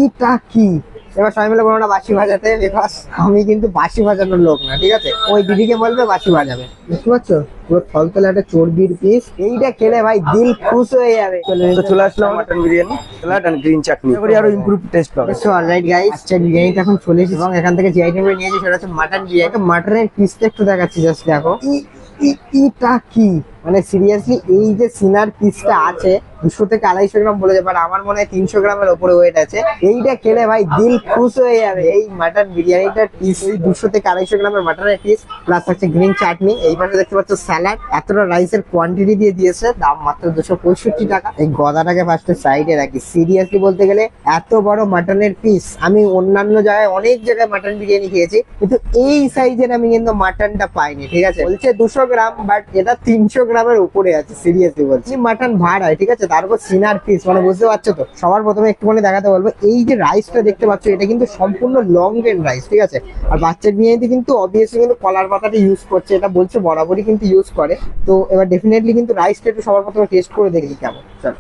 ইটা কি? এবার সবাই মিলে বলবো না বাঁশি বাজাতে, বিকজ আমি কিন্তু বাঁশি বাজানোর লোক না, ঠিক আছে? ওই দিদিকে বলবে বাঁশি বাজাবে, বুঝতে পারছো? পুরো থলথলে একটা চর্বির পিস, এইটা খেলে ভাই দিল খুশ হয়ে যাবে। চলে আসলাম mutton biryani, salad and green chutney, আরো ইমপ্রুভ টেস্ট পাবে। সো অলরাইট গাইস, আজকে বিরিয়ানিটা এখন চলে এসেছে এবং এখান থেকে যে আইটেমটা নিয়েছি সেটা হচ্ছে মাটন বিরিয়ানি। মাটনের পিসটা একটু দেখাচ্ছি, জাস্ট দেখো ইটা কি, মানে সিরিয়াসলি এই যে সিনার পিসটা আছে 200 থেকে 250 গ্রাম বলে যায়, বাট আমার মনে হয় 300 গ্রামের উপরে ওয়েট আছে। এইটা খেলে ভাই দিল খুশ হয়ে যাবে। এই মাটন বিরিয়ানিটার পিস, এই 200 থেকে 250 গ্রামের মাটনের পিস, প্লাস হচ্ছে গ্রিন চাটনি, এই পাশে দেখতে পাচ্ছ স্যালাড, এতটা রাইসের কোয়ান্টিটি দিয়ে দিয়েছে, দাম মাত্র 265 টাকা। এই গদাটাকে ফার্স্টে সাইডে রাখি। সিরিয়াসলি বলতে গেলে এত বড় মাটনের পিস আমি অন্যান্য জায়গায় অনেক জায়গায় মাটন বিরিয়ানি খেয়েছি, কিন্তু এই সাইজের আমি কিন্তু মাটনটা পাইনি, ঠিক আছে? বলছে 200 গ্রাম, বাট এটা 300 গ্রামের উপরে আছে। সিরিয়াসলি বলছি, মাটন ভাড় হয়, ঠিক আছে? তারপর সিনার পিস, মানে বুঝতে পারছো তো। সবার প্রথমে একটুখানি দেখাতে বলবো, এই যে রাইসটা দেখতে পাচ্ছ এটা কিন্তু সম্পূর্ণ লং গ্রেন রাইস, ঠিক আছে? আর বাচ্চার বিরিয়ানিতে কিন্তু অবভিয়াসলি কিন্তু কলার পাতাটা ইউজ করছে, এটা বলছে বরাবরই কিন্তু ইউজ করে। তো এবার ডেফিনেটলি কিন্তু রাইসটা একটু সবার প্রথমে টেস্ট করে দেখি কেমন। চলো,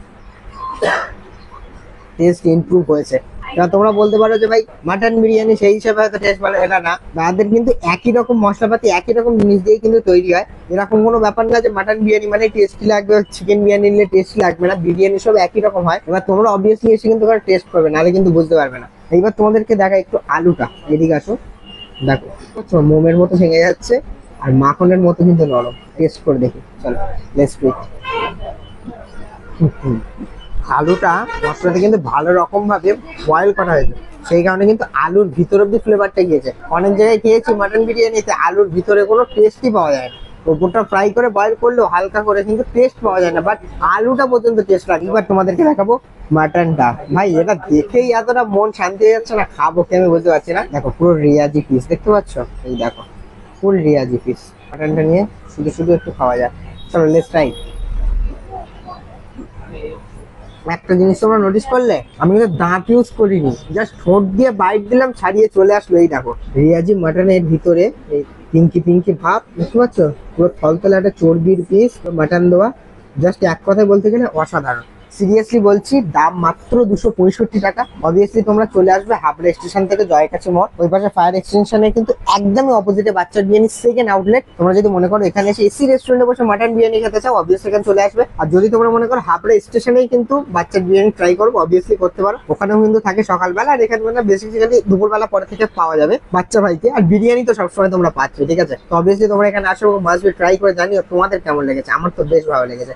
টেস্ট ইমপ্রুভ হয়েছে। এবার তোমরা বলতে পারো যে ভাই মাটন বিরিয়ানি সেই হিসাবে হয়তো টেস্ট ভালো, এটা না। তাদের কিন্তু একই রকম মশলাপাতি একই রকম জিনিস দিয়ে কিন্তু তৈরি হয়। এরকম কোনো ব্যাপার না যে মাটন বিরিয়ানি মানে টেস্টি লাগবে, চিকেন বিরিয়ানি নিলে টেস্টি লাগবে না। বিরিয়ানি সব একই রকম হয়। এবার তোমরা অবভিয়াসলি এসে কিন্তু টেস্ট করবে, নাহলে কিন্তু বুঝতে পারবে না। এইবার তোমাদেরকে দেখা একটু আলুটা, এদিকে আসো, দেখো মোমের মতো ভেঙে যাচ্ছে আর মাখনের মতো কিন্তু নরম। টেস্ট করে দেখি, চলো লেটস ট্রাই। আলুটা মশলাটা কিন্তু ভালো রকম ভাবে বয়েল করা হয়েছে, সেই কারণে কিন্তু আলুর ভিতর অব্দি ফ্লেভারটা গিয়েছে। অনেক জায়গায় খেয়েছি মাটন বিরিয়ানিতে আলুর ভিতরে কোনো টেস্টই পাওয়া যায় না। ওপরটা ফ্রাই করে বয়েল করলেও হালকা করে, কিন্তু টেস্ট পাওয়া যায় না। বাট আলুটা পর্যন্ত টেস্ট লাগে। এবার তোমাদেরকে দেখাবো মাটনটা। ভাই এটা দেখেই এতটা মন শান্তি হয়ে যাচ্ছে না, খাবো কি আমি বুঝতে পারছি না। দেখো পুরো রিয়াজি পিস, দেখতে পাচ্ছ? এই দেখো ফুল রিয়াজি পিস। মাটনটা নিয়ে শুধু শুধু একটু খাওয়া যায়। চলো লেটস ট্রাই। একটা জিনিস তোমরা নোটিস করলে, আমি কিন্তু দাঁত ইউজ করিনি, জাস্ট ঠোঁট দিয়ে বাইট দিলাম, ছাড়িয়ে চলে আসলো। এই দেখো রিয়াজি মাটনের ভিতরে এই পিঙ্কি পিঙ্কি ভাব, বুঝতে পারছো? পুরো থলথলে একটা চর্বির পিস মাটন দেওয়া। জাস্ট এক কথায় বলতে গেলে অসাধারণ। সিরিয়াসলি বলছি, দাম মাত্র 265 টাকা। অবভিয়াসলি তোমরা চলে আসবে হাবড়া স্টেশন থেকে জয়কাছি মোড়, ওই পাশে ফায়ার এক্সটেনশনের কিন্তু একদমই অপোজিটে বাচ্চার বিরিয়ানি সেকেন্ড আউটলেট। তোমরা যদি মনে করো এখানে এসে এসি রেস্টুরেন্টে বসে মাটন বিরিয়ানি খেতে চাও, অবভিয়াসলি এখানে চলে আসবে। আর যদি তোমরা মনে করো হাবড়া স্টেশনেই কিন্তু বাচ্চার বিরিয়ানি ট্রাই করবো, অবভিয়াসলি করতে পারো। ওখানেও কিন্তু থাকে সকালবেলা, আর এখানে মানে বেসিক্যালি দুপুরবেলা পরে থেকে পাওয়া যাবে বাচ্চা ভাইকে। আর বিরিয়ানি তো সবসময় তোমরা পাচ্ছ, ঠিক আছে? তো অবভিয়াসলি তোমরা এখানে আসো, মাস্ট বি ট্রাই করে জানিও তোমাদের কেমন লেগেছে। আমার তো বেশ ভালো লেগেছে।